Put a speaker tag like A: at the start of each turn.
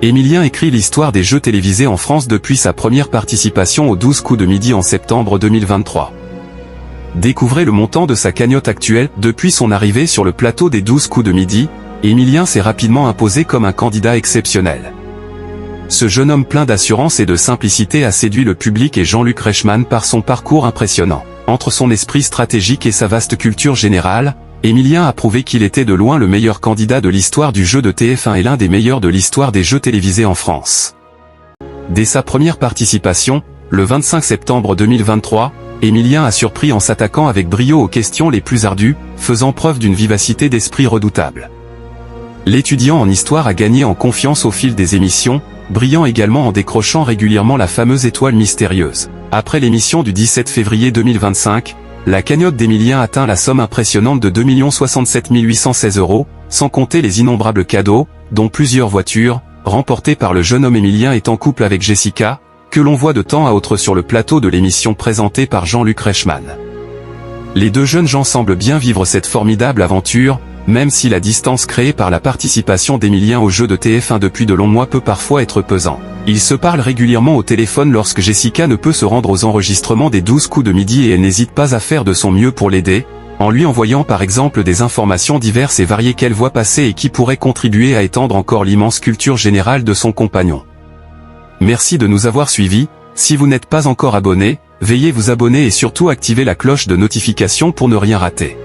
A: Emilien écrit l'histoire des jeux télévisés en France depuis sa première participation aux 12 coups de midi en septembre 2023. Découvrez le montant de sa cagnotte actuelle. Depuis son arrivée sur le plateau des 12 coups de midi, Emilien s'est rapidement imposé comme un candidat exceptionnel. Ce jeune homme plein d'assurance et de simplicité a séduit le public et Jean-Luc Reichmann par son parcours impressionnant. Entre son esprit stratégique et sa vaste culture générale, Emilien a prouvé qu'il était de loin le meilleur candidat de l'histoire du jeu de TF1 et l'un des meilleurs de l'histoire des jeux télévisés en France. Dès sa première participation, le 25 septembre 2023, Emilien a surpris en s'attaquant avec brio aux questions les plus ardues, faisant preuve d'une vivacité d'esprit redoutable. L'étudiant en histoire a gagné en confiance au fil des émissions, brillant également en décrochant régulièrement la fameuse étoile mystérieuse. Après l'émission du 17 février 2025, la cagnotte d'Emilien atteint la somme impressionnante de 2 067 816 €, sans compter les innombrables cadeaux, dont plusieurs voitures, remportées par le jeune homme. Emilien est en couple avec Jessica, que l'on voit de temps à autre sur le plateau de l'émission présentée par Jean-Luc Reichmann. Les deux jeunes gens semblent bien vivre cette formidable aventure, même si la distance créée par la participation d'Emilien au jeu de TF1 depuis de longs mois peut parfois être pesant. Ils se parlent régulièrement au téléphone lorsque Jessica ne peut se rendre aux enregistrements des 12 coups de midi et elle n'hésite pas à faire de son mieux pour l'aider, en lui envoyant par exemple des informations diverses et variées qu'elle voit passer et qui pourraient contribuer à étendre encore l'immense culture générale de son compagnon. Merci de nous avoir suivis. Si vous n'êtes pas encore abonné, veuillez vous abonner et surtout activer la cloche de notification pour ne rien rater.